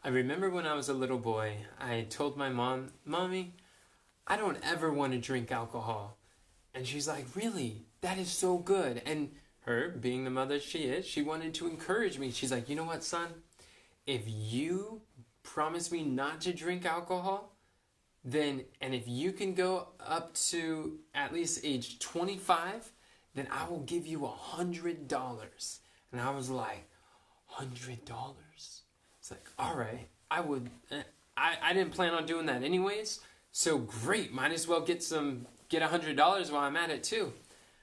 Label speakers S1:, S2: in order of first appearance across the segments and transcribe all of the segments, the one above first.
S1: I remember when I was a little boy, I told my mom, Mommy, I don't ever want to drink alcohol. And she's like, Really? That is so good. And her, being the mother she is, she wanted to encourage me. She's like, You know what, son? If you promise me not to drink alcohol, then, and if you can go up to at least age 25, then I will give you $100. And I was like, $100? It's like, all right, I would, I didn't plan on doing that anyways, so great, might as well get $100 while I'm at it too.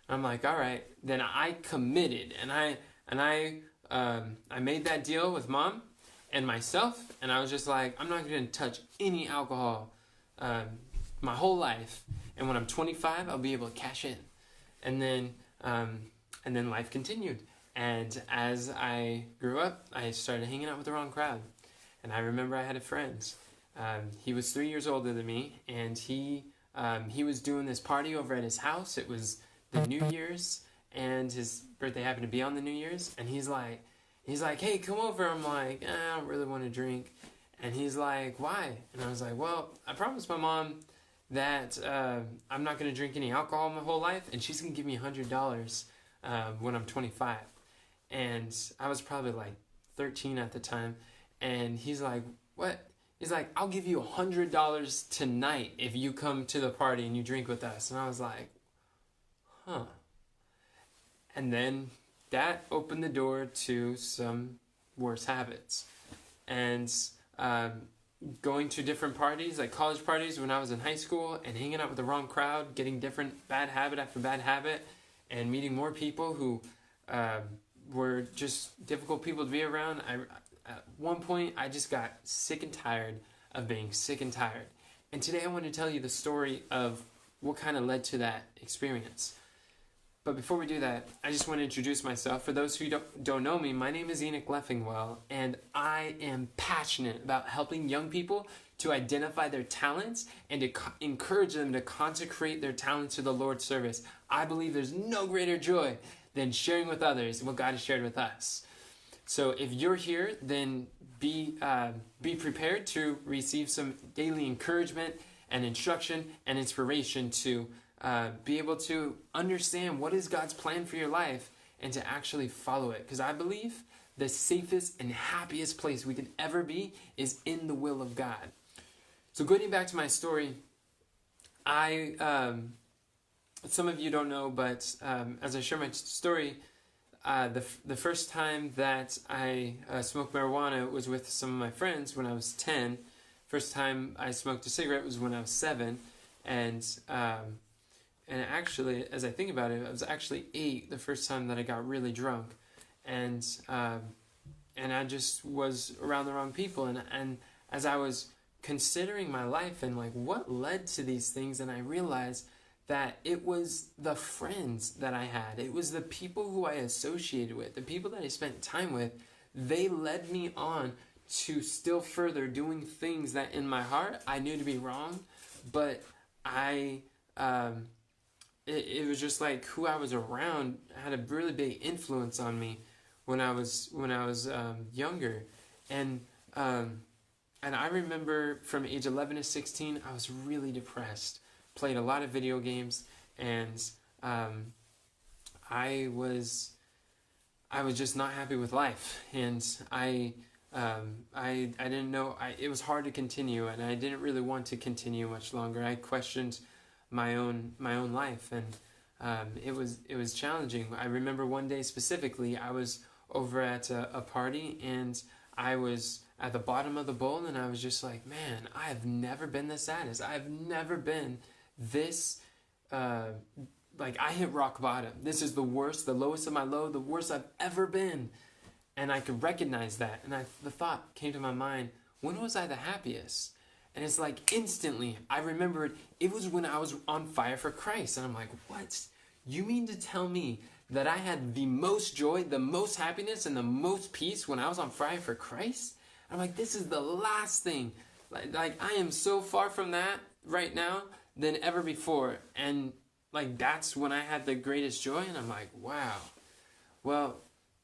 S1: I'm like, all right, then I committed, and I made that deal with mom and myself, and I was just like, I'm not going to touch any alcohol my whole life, and when I'm 25, I'll be able to cash in. And then life continued. And as I grew up, I started hanging out with the wrong crowd. And I remember I had a friend. He was 3 years older than me, and he was doing this party over at his house. It was the New Year's, and his birthday happened to be on the New Year's. And he's like, hey, come over. I'm like, I don't really want to drink. And he's like, why? And I was like, well, I promised my mom that I'm not going to drink any alcohol my whole life, and she's going to give me $100 when I'm 25. And I was probably like 13 at the time. And he's like, what? He's like, I'll give you $100 tonight if you come to the party and you drink with us. And I was like, huh. And then that opened the door to some worse habits. And going to different parties, like college parties when I was in high school, and hanging out with the wrong crowd, getting different bad habit after bad habit, and meeting more people who were just difficult people to be around. At one point, I just got sick and tired of being sick and tired. And today I want to tell you the story of what kind of led to that experience. But before we do that, I just want to introduce myself. For those who don't know me, my name is Enoch Leffingwell, and I am passionate about helping young people to identify their talents and to encourage them to consecrate their talents to the Lord's service. I believe there's no greater joy than sharing with others what God has shared with us. So if you're here, then be prepared to receive some daily encouragement and instruction and inspiration to be able to understand what is God's plan for your life and to actually follow it. Because I believe the safest and happiest place we can ever be is in the will of God. So getting back to my story, some of you don't know, but as I share my story, the first time that I smoked marijuana was with some of my friends when I was 10. First time I smoked a cigarette was when I was 7. And actually, as I think about it, I was actually 8 the first time that I got really drunk. And I just was around the wrong people. And as I was considering my life and like what led to these things, and I realized that it was the friends that I had. It was the people who I associated with, the people that I spent time with. They led me on to still further doing things that in my heart I knew to be wrong, but it was just like who I was around had a really big influence on me when I was younger, and I remember from age 11 to 16 I was really depressed. Played a lot of video games, and I was just not happy with life, and I didn't know. It was hard to continue, and I didn't really want to continue much longer. I questioned my own life, and it was challenging. I remember one day specifically, I was over at a party, and I was at the bottom of the bowl, and I was just like, man, I have never been this saddest. I have never been this, like I hit rock bottom. This is the worst, the lowest of my low, the worst I've ever been. And I could recognize that. And the thought came to my mind, when was I the happiest? And it's like instantly, I remembered it was when I was on fire for Christ. And I'm like, what? You mean to tell me that I had the most joy, the most happiness, and the most peace when I was on fire for Christ? I'm like, this is the last thing. Like I am so far from that right now than ever before. And like that's when I had the greatest joy. And I'm like, wow. Well,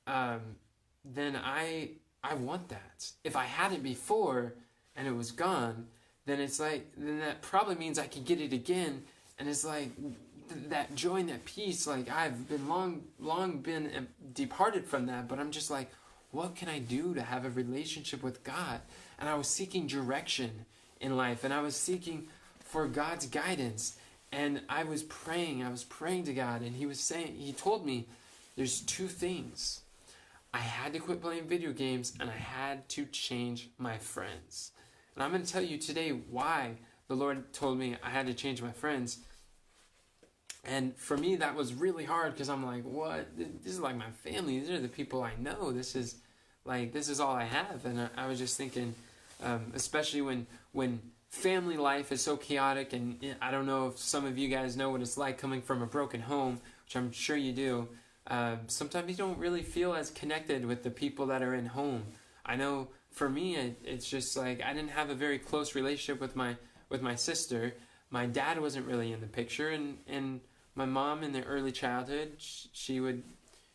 S1: then I I want that. If I had it before and it was gone, then it's like, then that probably means I could get it again. And it's like that joy and that peace, like I've been long been departed from that, but I'm just like, what can I do to have a relationship with God? And I was seeking direction in life, and I was seeking for God's guidance. And I was praying to God, and he told me there's two things. I had to quit playing video games, and I had to change my friends. And I'm going to tell you today why the Lord told me I had to change my friends. And for me, that was really hard, because I'm like, what? This is like my family. These are the people I know. This is all I have. And I was just thinking, especially when family life is so chaotic, and I don't know if some of you guys know what it's like coming from a broken home, which I'm sure you do. Sometimes you don't really feel as connected with the people that are in home. I know for me, it's just like I didn't have a very close relationship with my sister. My dad wasn't really in the picture, and my mom in the early childhood, she would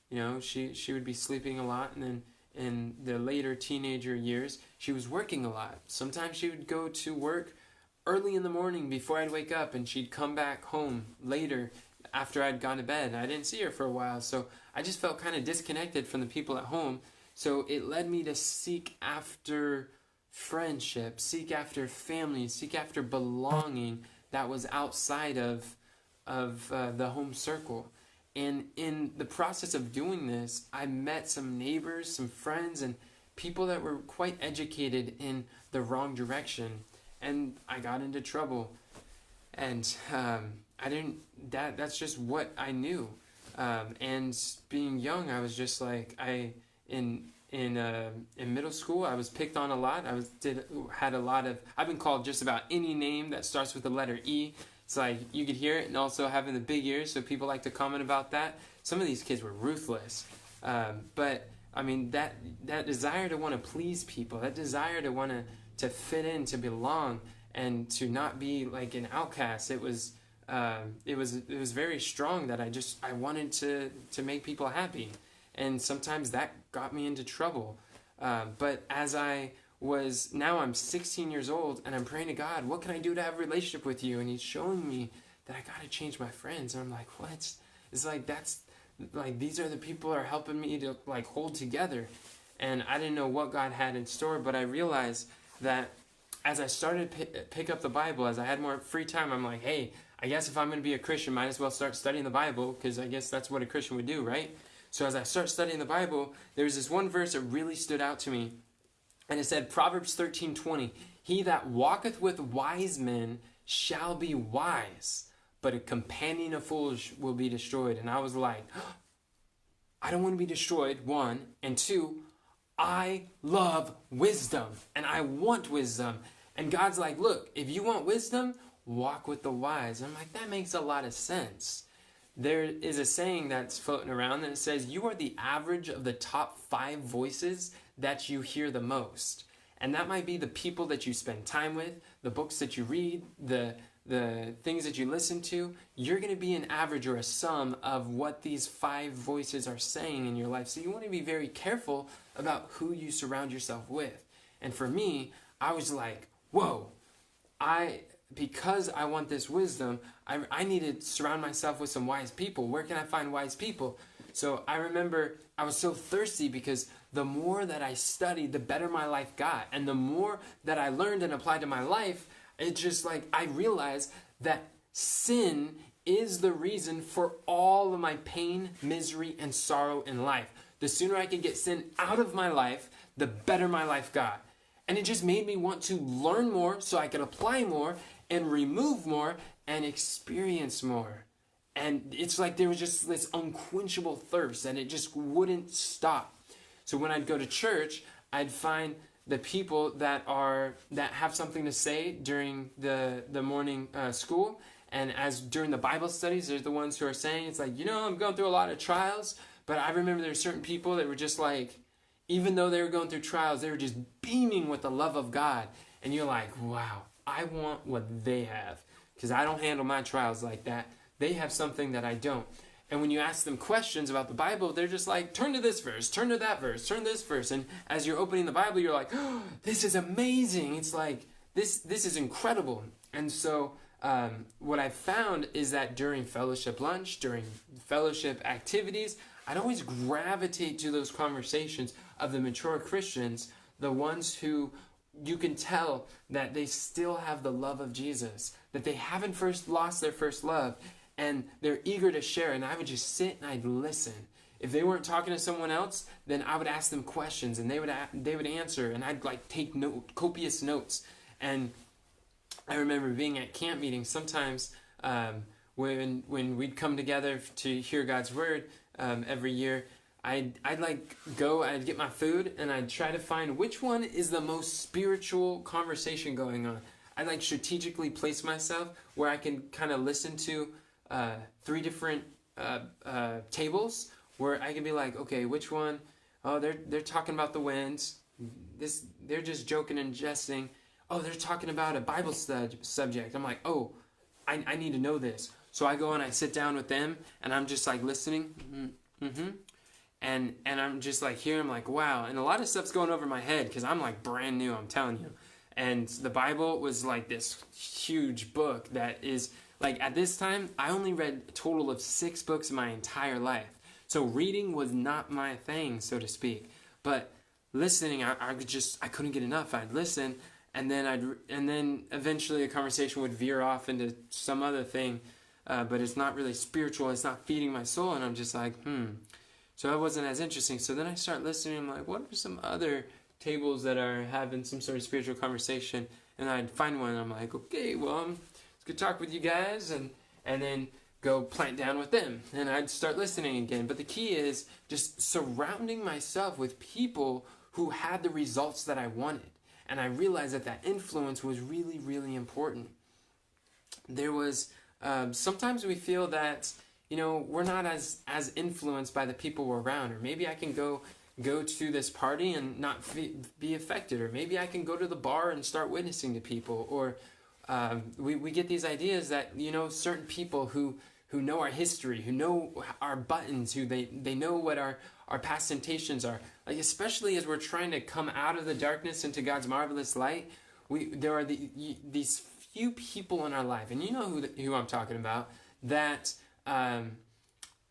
S1: be sleeping a lot, and then in the later teenager years, she was working a lot. Sometimes she would go to work early in the morning before I'd wake up, and she'd come back home later after I'd gone to bed. I didn't see her for a while, so I just felt kind of disconnected from the people at home. So it led me to seek after friendship, seek after family, seek after belonging that was outside of the home circle. And in the process of doing this, I met some neighbors, some friends, and people that were quite educated in the wrong direction. And I got into trouble. And that's just what I knew. And being young, I was just like, in middle school, I was picked on a lot. I've been called just about any name that starts with the letter E. It's like you could hear it, and also having the big ears, so people like to comment about that. Some of these kids were ruthless. But I mean, that desire to want to please people, that desire to want to fit in, to belong, and to not be like an outcast, it was very strong, that I wanted to make people happy. And sometimes that got me into trouble. But now I'm 16 years old, and I'm praying to God, what can I do to have a relationship with you? And he's showing me that I got to change my friends. And I'm like, what? It's like, these are the people that are helping me to like hold together. And I didn't know what God had in store, but I realized that as I started to pick up the Bible, as I had more free time, I'm like, hey, I guess if I'm going to be a Christian, might as well start studying the Bible, because I guess that's what a Christian would do, right? So as I start studying the Bible, there was this one verse that really stood out to me. And it said, Proverbs 13:20, he that walketh with wise men shall be wise, but a companion of fools will be destroyed. And I was like, I don't want to be destroyed, one. And two, I love wisdom, and I want wisdom. And God's like, look, if you want wisdom, walk with the wise. And I'm like, that makes a lot of sense. There is a saying that's floating around that says, you are the average of the top 5 voices that you hear the most. And that might be the people that you spend time with, the books that you read, the things that you listen to. You're going to be an average or a sum of what these 5 voices are saying in your life. So you want to be very careful about who you surround yourself with. And for me, I was like, whoa, because I want this wisdom, I need to surround myself with some wise people. Where can I find wise people? So I remember I was so thirsty, because the more that I studied, the better my life got. And the more that I learned and applied to my life, it's just like I realized that sin is the reason for all of my pain, misery, and sorrow in life. The sooner I could get sin out of my life, the better my life got. And it just made me want to learn more so I could apply more and remove more and experience more. And it's like there was just this unquenchable thirst, and it just wouldn't stop. So when I'd go to church, I'd find the people that have something to say during the morning school, and as during the Bible studies, they're the ones who are saying, it's like, I'm going through a lot of trials, but I remember there were certain people that were just like, even though they were going through trials, they were just beaming with the love of God. And you're like, wow, I want what they have, because I don't handle my trials like that. They have something that I don't. And when you ask them questions about the Bible, they're just like, turn to this verse, turn to that verse, turn to this verse. And as you're opening the Bible, you're like, oh, this is amazing. It's like, this is incredible. And so what I found is that during fellowship lunch, during fellowship activities, I'd always gravitate to those conversations of the mature Christians, the ones who you can tell that they still have the love of Jesus, that they haven't lost their first love, and they're eager to share. And I would just sit and I'd listen. If they weren't talking to someone else, then I would ask them questions, and they would answer, and I'd like take copious notes. And I remember being at camp meetings sometimes when we'd come together to hear God's word every year. I'd get my food, and I'd try to find which one is the most spiritual conversation going on. I'd like strategically place myself where I can kind of listen to 3 different tables, where I can be like, okay, which one? Oh, they're talking about the winds. They're just joking and jesting. Oh, they're talking about a Bible subject. I'm like, oh, I need to know this. So I go and I sit down with them, and I'm just like listening. And I'm just like here, I'm like, wow. And a lot of stuff's going over my head because I'm like brand new, I'm telling you. And the Bible was like this huge book that is like, at this time, I only read a total of 6 books in my entire life. So reading was not my thing, so to speak. But listening, I couldn't get enough. I'd listen, and then eventually a conversation would veer off into some other thing, but it's not really spiritual. It's not feeding my soul, and I'm just like, So it wasn't as interesting. So then I start listening. I'm like, what are some other tables that are having some sort of spiritual conversation? And I'd find one, and I'm like, okay, well, it's good talk with you guys, and then go plant down with them. And I'd start listening again. But the key is just surrounding myself with people who had the results that I wanted. And I realized that influence was really, really important. There was, sometimes we feel that, we're not as influenced by the people we're around. Or maybe I can go to this party and not be affected. Or maybe I can go to the bar and start witnessing to people. Or we get these ideas that, certain people who know our history, who know our buttons, who they know what our past temptations are. Like, especially as we're trying to come out of the darkness into God's marvelous light, there are these few people in our life, and you know who I'm talking about, that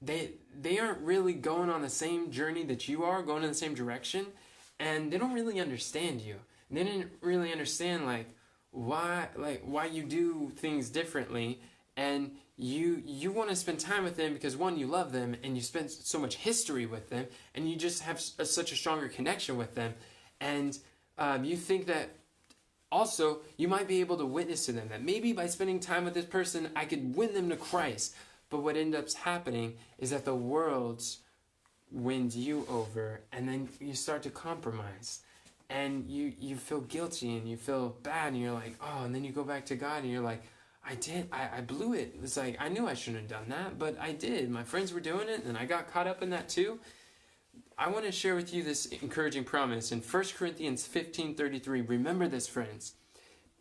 S1: they aren't really going on the same journey that you are, going in the same direction, and they don't really understand you. And they didn't really understand why you do things differently, and you want to spend time with them because, one, you love them, and you spend so much history with them, and you just have such a stronger connection with them, and you think that also you might be able to witness to them, that maybe by spending time with this person I could win them to Christ. But what ends up happening is that the world wins you over, and then you start to compromise, and you feel guilty, and you feel bad, and you're like, oh, and then you go back to God, and you're like, I blew it. It's like, I knew I shouldn't have done that, but I did. My friends were doing it, and I got caught up in that too. I want to share with you this encouraging promise in 1 Corinthians 15:33. Remember this, friends.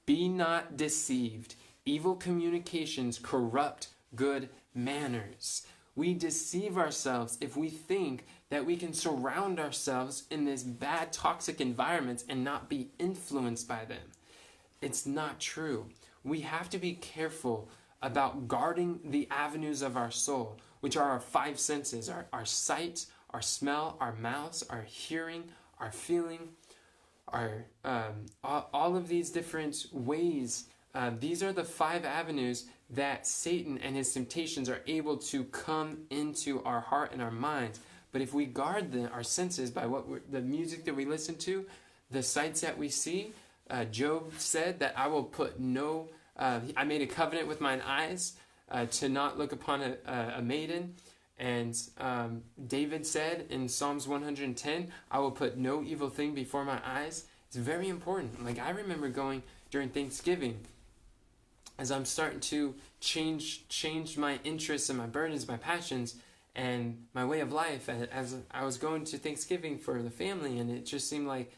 S1: Be not deceived. Evil communications corrupt good manners. We deceive ourselves if we think that we can surround ourselves in this bad, toxic environments and not be influenced by them. It's not true. We have to be careful about guarding the avenues of our soul, which are our 5 senses, our sight, our smell, our mouths, our hearing, our feeling, all of these different ways. These are the 5 avenues that Satan and his temptations are able to come into our heart and our minds. But if we guard our senses by the music that we listen to, the sights that we see, Job said that I will put I made a covenant with mine eyes to not look upon a maiden. And David said in Psalms 110, I will put no evil thing before my eyes. It's very important. Like, I remember going during Thanksgiving, as I'm starting to change my interests and my burdens, my passions, and my way of life, as I was going to Thanksgiving for the family, and it just seemed like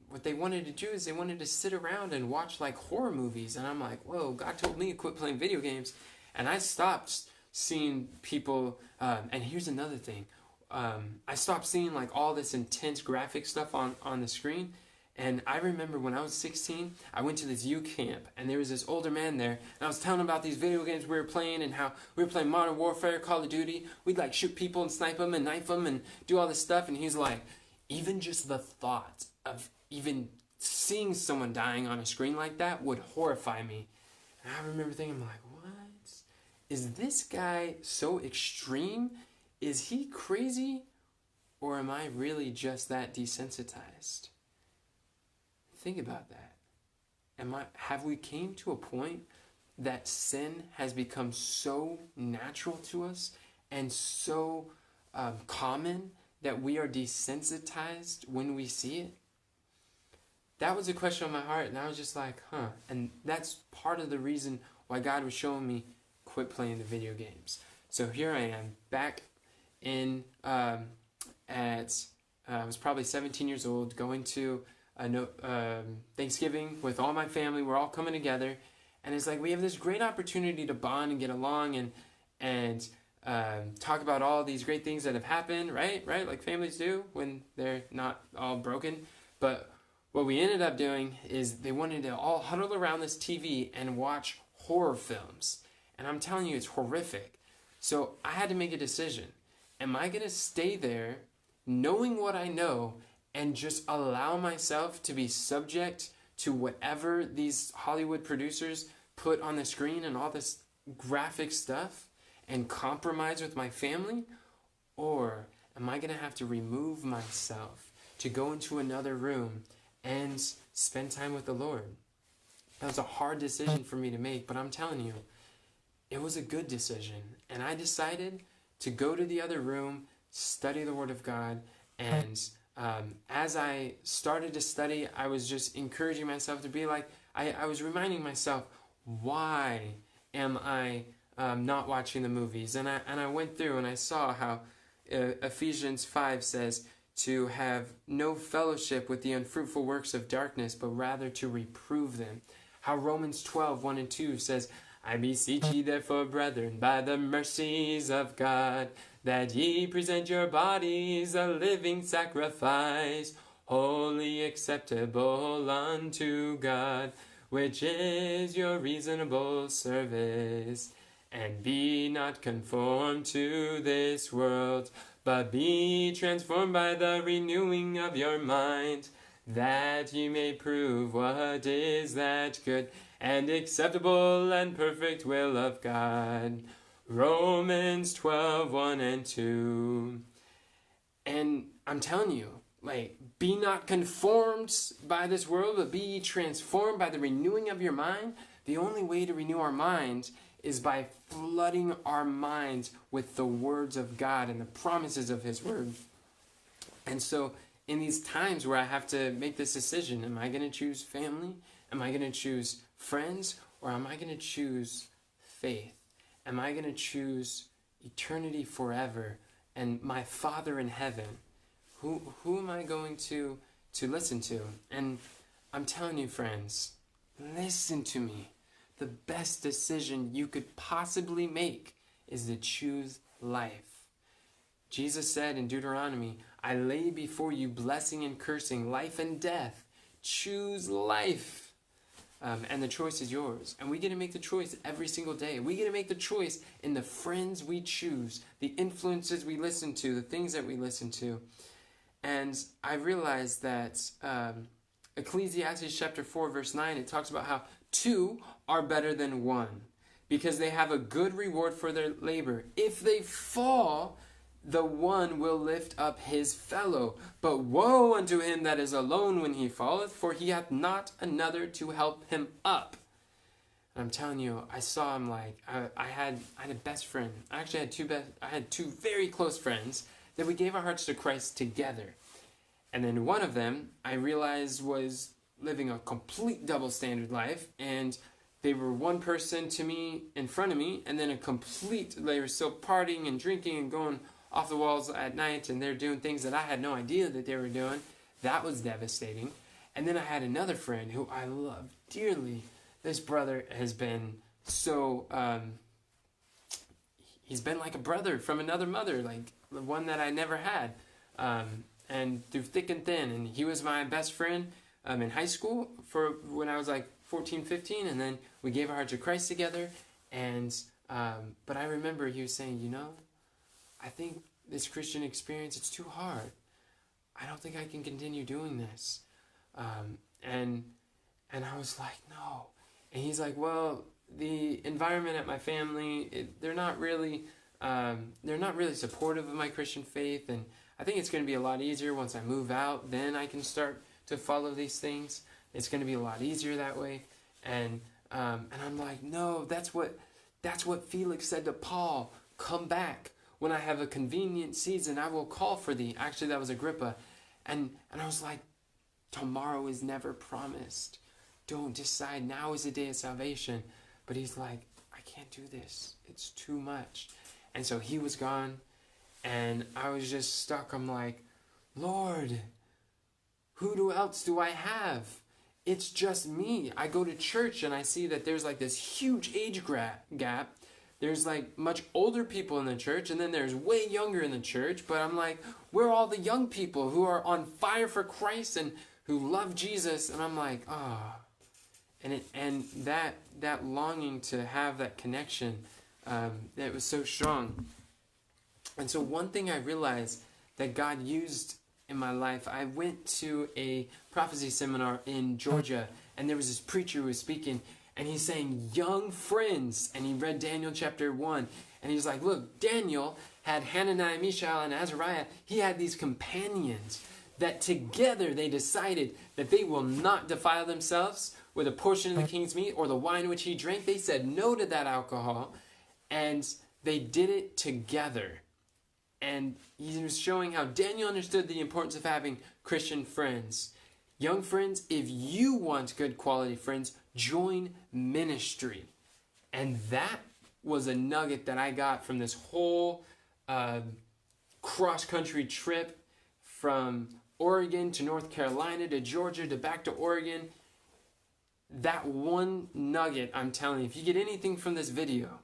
S1: what they wanted to do is they wanted to sit around and watch like horror movies, and I'm like, whoa, God told me to quit playing video games, and I stopped seeing people, and here's another thing. I stopped seeing like all this intense graphic stuff on the screen. And I remember when I was 16, I went to this youth camp, and there was this older man there, and I was telling him about these video games we were playing and how we were playing Modern Warfare, Call of Duty. We'd like shoot people and snipe them and knife them and do all this stuff. And he's like, even just the thought of even seeing someone dying on a screen like that would horrify me. And I remember thinking, like, what? Is this guy so extreme? Is he crazy? Or am I really just that desensitized? Think about that. Have we came to a point that sin has become so natural to us and so common that we are desensitized when we see it? That was a question on my heart, and I was just like, huh. And that's part of the reason why God was showing me quit playing the video games. So here I am, back in I was probably 17 years old, going to Thanksgiving with all my family. We're all coming together, and it's like we have this great opportunity to bond and get along and talk about all these great things that have happened, right? Like families do when they're not all broken. But what we ended up doing is they wanted to all huddle around this TV and watch horror films, and I'm telling you, it's horrific. So I had to make a decision. Am I going to stay there knowing what I know and just allow myself to be subject to whatever these Hollywood producers put on the screen and all this graphic stuff and compromise with my family? Or am I going to have to remove myself to go into another room and spend time with the Lord? That was a hard decision for me to make, but I'm telling you, it was a good decision. And I decided to go to the other room, study the Word of God, and as I started to study, I was just encouraging myself to be like, I was reminding myself, why am I not watching the movies? And I went through and I saw how Ephesians 5 says to have no fellowship with the unfruitful works of darkness, but rather to reprove them. How Romans 12:1 and 2 says, I beseech ye therefore, brethren, by the mercies of God, that ye present your bodies a living sacrifice, wholly acceptable unto God, which is your reasonable service. And be not conformed to this world, but be transformed by the renewing of your mind, that ye may prove what is that good and acceptable and perfect will of God. Romans 12:1 and 2. And I'm telling you, like, be not conformed by this world, but be ye transformed by the renewing of your mind. The only way to renew our minds is by flooding our minds with the words of God and the promises of His Word. And so in these times where I have to make this decision, am I going to choose family? Am I going to choose friends? Or am I going to choose faith? Am I going to choose eternity forever and my Father in heaven? Who am I going to listen to? And I'm telling you, friends, listen to me. The best decision you could possibly make is to choose life. Jesus said in Deuteronomy, I lay before you blessing and cursing, life and death. Choose life. And the choice is yours. And we get to make the choice every single day. We get to make the choice in the friends we choose, the influences we listen to, the things that we listen to. And I realized that Ecclesiastes chapter 4, verse 9, it talks about how two are better than one because they have a good reward for their labor. If they fall, the one will lift up his fellow. But woe unto him that is alone when he falleth, for he hath not another to help him up. And I'm telling you, I saw him like, I had a best friend. I actually had two very close friends that we gave our hearts to Christ together. And then one of them, I realized, was living a complete double standard life, and they were one person to me in front of me, and then they were still partying and drinking and going off the walls at night, and they're doing things that I had no idea that they were doing. That was devastating. And then I had another friend who I love dearly. This brother has been so, he's been like a brother from another mother, like the one that I never had. And through thick and thin. And he was my best friend in high school for when I was like 14, 15. And then we gave our heart to Christ together. And but I remember he was saying, I think this Christian experience, it's too hard. I don't think I can continue doing this. And I was like, no. And he's like, well, the environment at my family, they're not really supportive of my Christian faith, and I think it's going to be a lot easier once I move out. Then I can start to follow these things. It's going to be a lot easier that way. And I'm like, no, that's what Felix said to Paul. Come back. When I have a convenient season, I will call for thee. Actually, that was Agrippa. And I was like, tomorrow is never promised. Don't decide. Now is the day of salvation. But he's like, I can't do this. It's too much. And so he was gone. And I was just stuck. I'm like, Lord, who else do I have? It's just me. I go to church and I see that there's like this huge age gap. There's like much older people in the church, and then there's way younger in the church. But I'm like, where are all the young people who are on fire for Christ and who love Jesus? And I'm like, and that longing to have that connection, that was so strong. And so one thing I realized that God used in my life, I went to a prophecy seminar in Georgia, and there was this preacher who was speaking, and he's saying, young friends, and he read Daniel chapter 1, and he's like, look, Daniel had Hananiah, Mishael, and Azariah. He had these companions that together they decided that they will not defile themselves with a portion of the king's meat or the wine which he drank. They said no to that alcohol, and they did it together. And he was showing how Daniel understood the importance of having Christian friends. Young friends, if you want good quality friends, join ministry. And that was a nugget that I got from this whole cross-country trip from Oregon to North Carolina to Georgia to back to Oregon. That one nugget, I'm telling you, if you get anything from this video,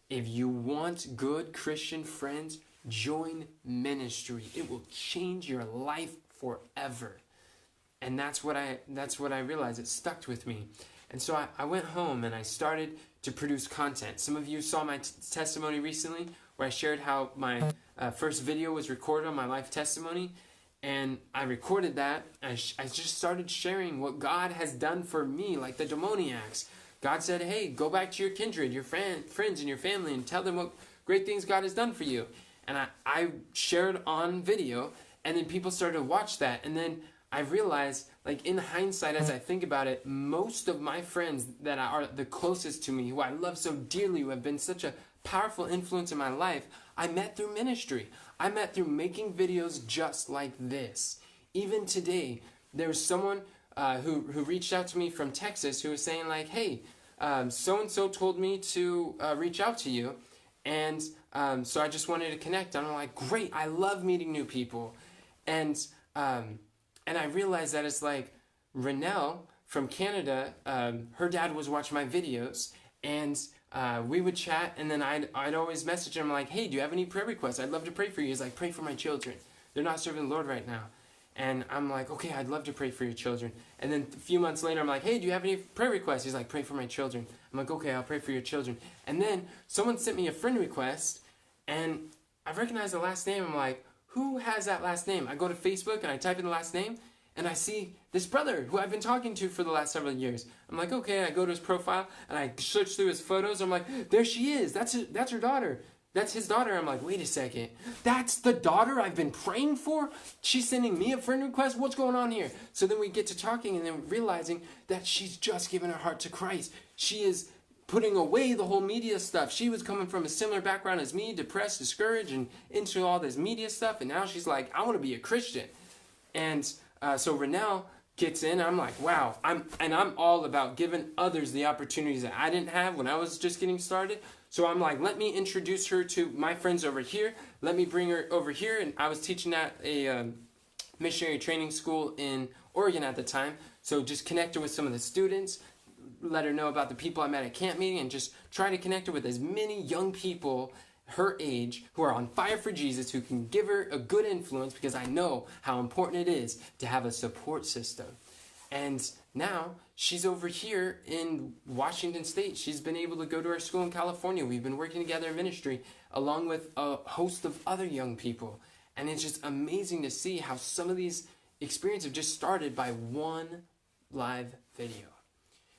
S1: if you want good Christian friends, join ministry. It will change your life forever. And that's what I realized. It stuck with me. And so I went home and I started to produce content. Some of you saw my testimony recently where I shared how my first video was recorded on my life testimony. And I recorded that. I just started sharing what God has done for me, like the demoniacs. God said, hey, go back to your kindred, your friends and your family, and tell them what great things God has done for you. And I shared on video, and then people started to watch that. And then I realized, like in hindsight, as I think about it, most of my friends that are the closest to me, who I love so dearly, who have been such a powerful influence in my life, I met through ministry. I met through making videos just like this. Even today, there was someone who reached out to me from Texas who was saying like, hey, so-and-so told me to reach out to you. And so I just wanted to connect. And I'm like, great, I love meeting new people. And I realized that it's like Renelle from Canada, her dad was watching my videos, and we would chat, and then I'd always message him like, hey, do you have any prayer requests? I'd love to pray for you. He's like, pray for my children. They're not serving the Lord right now. And I'm like, okay, I'd love to pray for your children. And then a few months later, I'm like, hey, do you have any prayer requests? He's like, pray for my children. I'm like, okay, I'll pray for your children. And then someone sent me a friend request, and I recognized the last name. I'm like, who has that last name? I go to Facebook, and I type in the last name, and I see this brother who I've been talking to for the last several years. I'm like, okay, I go to his profile, and I search through his photos. I'm like, there she is. That's her daughter. That's his daughter. I'm like, wait a second. That's the daughter I've been praying for? She's sending me a friend request? What's going on here? So then we get to talking and then realizing that she's just given her heart to Christ. She is putting away the whole media stuff. She was coming from a similar background as me, depressed, discouraged, and into all this media stuff. And now she's like, I want to be a Christian. And so Renelle gets in. I'm like, wow. I'm all about giving others the opportunities that I didn't have when I was just getting started. So I'm like, let me introduce her to my friends over here. Let me bring her over here. And I was teaching at a missionary training school in Oregon at the time. So just connect her with some of the students, let her know about the people I met at camp meeting, and just try to connect her with as many young people, her age who are on fire for Jesus, who can give her a good influence, because I know how important it is to have a support system. And now she's over here in Washington State. She's been able to go to our school in California. We've been working together in ministry along with a host of other young people. And it's just amazing to see how some of these experiences have just started by one live video.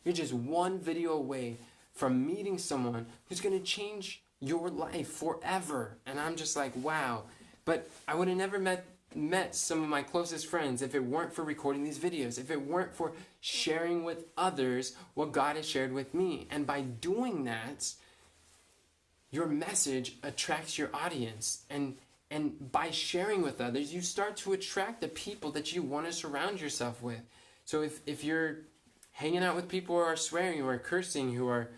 S1: You're just one video away from meeting someone who's going to change your life forever. And I'm just like, wow. But I would have never met some of my closest friends if it weren't for recording these videos, if it weren't for sharing with others what God has shared with me. And by doing that, your message attracts your audience. And by sharing with others, you start to attract the people that you want to surround yourself with. So if you're hanging out with people who are swearing, who are cursing, who are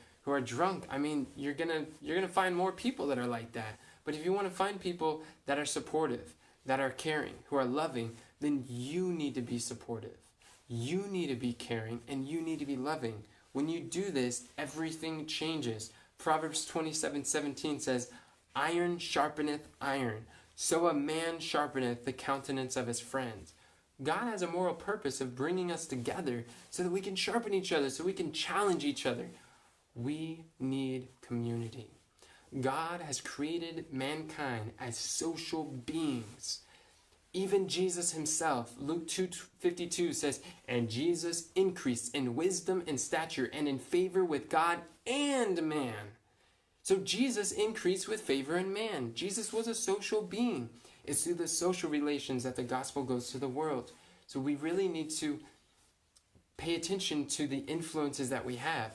S1: drunk, I mean, you're gonna find more people that are like that. But if you want to find people that are supportive, that are caring, who are loving, then you need to be supportive. You need to be caring, and you need to be loving. When you do this, everything changes. Proverbs 27:17 says, "Iron sharpeneth iron, so a man sharpeneth the countenance of his friends." God has a moral purpose of bringing us together so that we can sharpen each other, so we can challenge each other. We need community. God has created mankind as social beings. Even Jesus himself, Luke 2:52 says, "And Jesus increased in wisdom and stature and in favor with God and man." So Jesus increased with favor in man. Jesus was a social being. It's through the social relations that the gospel goes to the world. So we really need to pay attention to the influences that we have.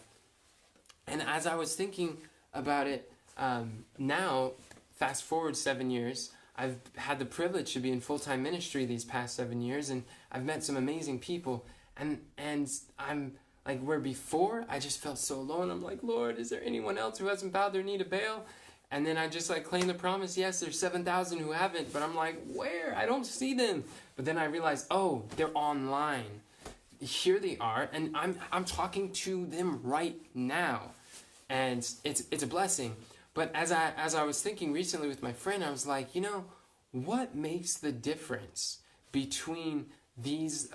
S1: And as I was thinking about it, now, fast forward 7 years, I've had the privilege to be in full-time ministry these past 7 years, and I've met some amazing people. And I'm like, where before I just felt so alone. I'm like, Lord, is there anyone else who hasn't bowed their knee to Baal? And then I just like claim the promise. Yes, there's 7,000 who haven't, but I'm like, where? I don't see them. But then I realized, oh, they're online. Here they are, and I'm talking to them right now, and it's a blessing. But as I was thinking recently with my friend, I was like, you know, what makes the difference between these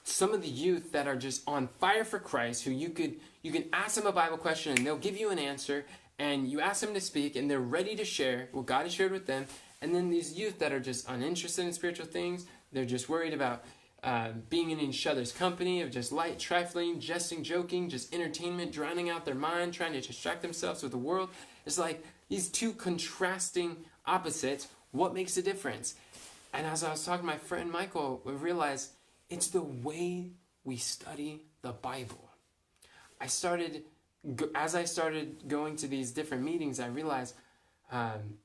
S1: some of the youth that are just on fire for Christ, who you can ask them a Bible question and they'll give you an answer, and you ask them to speak and they're ready to share what God has shared with them, and then these youth that are just uninterested in spiritual things, they're just worried about being in each other's company, of just light, trifling, jesting, joking, just entertainment, drowning out their mind, trying to distract themselves with the world. It's like these two contrasting opposites. What makes a difference? And as I was talking to my friend Michael, we realized it's the way we study the Bible. As I started going to these different meetings, I realized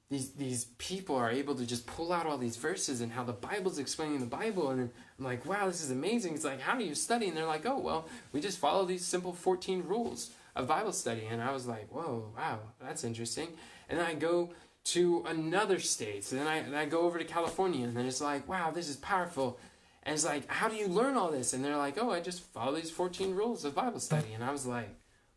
S1: these people are able to just pull out all these verses and how the Bible's explaining the Bible, and I'm like, wow, this is amazing. It's like, how do you study? And they're like, oh, well, we just follow these simple 14 rules of Bible study. And I was like, whoa, wow, that's interesting. And then I go to another state, and then I go over to California, and then it's like, wow, this is powerful. And it's like, how do you learn all this? And they're like, oh, I just follow these 14 rules of Bible study. And I was like,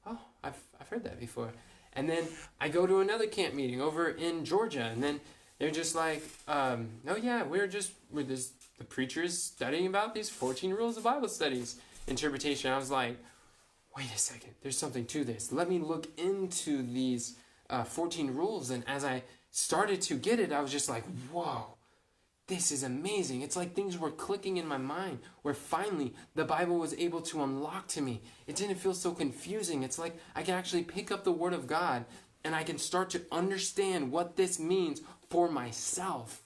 S1: oh, I've heard that before. And then I go to another camp meeting over in Georgia, and then they're just like, oh yeah, the preacher is studying about these 14 rules of Bible studies interpretation. I was like, wait a second, there's something to this. Let me look into these 14 rules. And as I started to get it, I was just like, whoa, this is amazing. It's like things were clicking in my mind, where finally the Bible was able to unlock to me. It didn't feel so confusing. It's like I can actually pick up the Word of God and I can start to understand what this means for myself.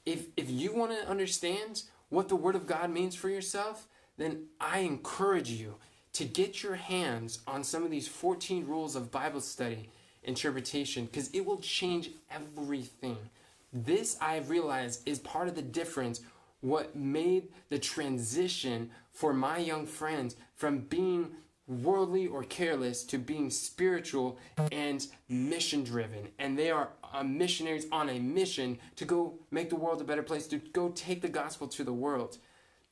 S1: If you want to understand what the Word of God means for yourself, then I encourage you to get your hands on some of these 14 rules of Bible study interpretation, because it will change everything. This, I've realized, is part of the difference, what made the transition for my young friends from being worldly or careless to being spiritual and mission-driven. And they are missionaries on a mission to go make the world a better place, to go take the gospel to the world.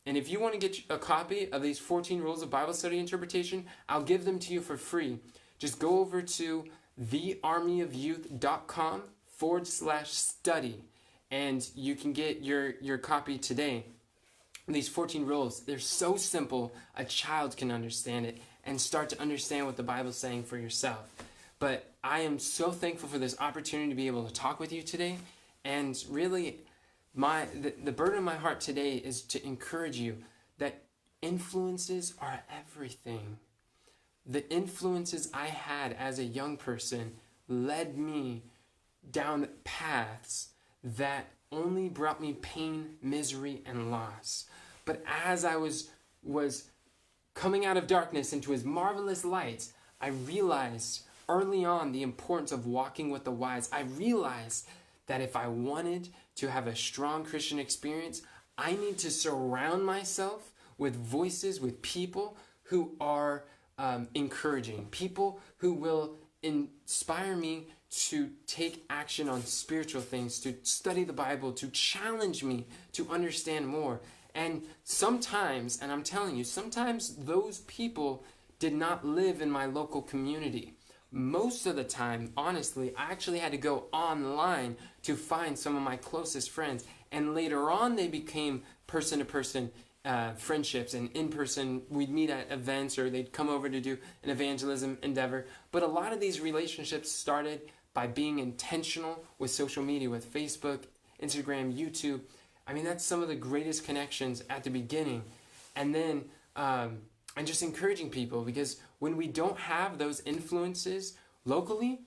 S1: And if you want to get a copy of these 14 rules of Bible study interpretation, I'll give them to you for free. Just go over to thearmyofyouth.com 14rules.com/study, and you can get your copy today. These 14 rules, they're so simple, a child can understand it and start to understand what the Bible's saying for yourself. But I am so thankful for this opportunity to be able to talk with you today. And really, the burden of my heart today is to encourage you that influences are everything. The influences I had as a young person led me down paths that only brought me pain, misery, and loss. But as I was coming out of darkness into his marvelous light, I realized early on the importance of walking with the wise. I realized that if I wanted to have a strong Christian experience, I need to surround myself with voices, with people who are encouraging, people who will inspire me to take action on spiritual things, to study the Bible, to challenge me to understand more. And sometimes, and I'm telling you, sometimes those people did not live in my local community. Most of the time, honestly, I actually had to go online to find some of my closest friends. And later on, they became person-to-person friendships, and in person we'd meet at events, or they'd come over to do an evangelism endeavor. But a lot of these relationships started by being intentional with social media, with Facebook, Instagram, YouTube. I mean, that's some of the greatest connections at the beginning. And then and just encouraging people, because when we don't have those influences locally,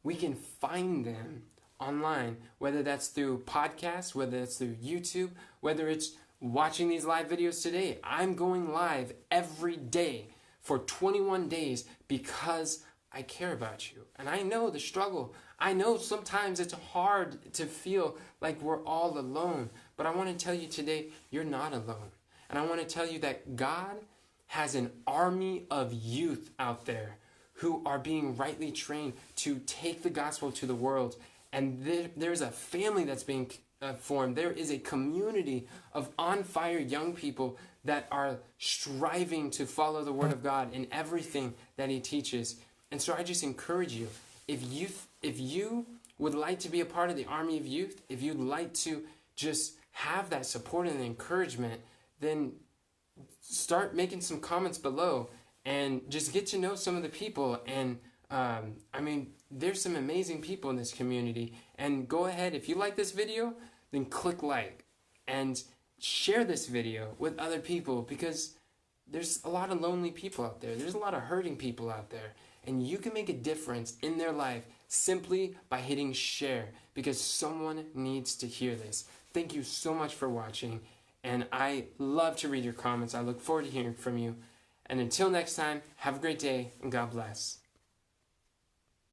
S1: we can find them online, whether that's through podcasts, whether it's through YouTube, whether it's watching these live videos today. I'm going live every day for 21 days because I care about you. And I know the struggle. I know sometimes it's hard to feel like we're all alone. But I want to tell you today, you're not alone. And I want to tell you that God has an army of youth out there who are being rightly trained to take the gospel to the world. And there's a family that's being formed. There is a community of on-fire young people that are striving to follow the Word of God in everything that He teaches. And so I just encourage you, if you would like to be a part of the army of youth, if you'd like to just have that support and encouragement, then start making some comments below and just get to know some of the people. And I mean, there's some amazing people in this community. And go ahead, if you like this video, then click like and share this video with other people, because there's a lot of lonely people out there. There's a lot of hurting people out there. And you can make a difference in their life simply by hitting share, because someone needs to hear this. Thank you so much for watching. And I love to read your comments. I look forward to hearing from you. And until next time, have a great day and God bless.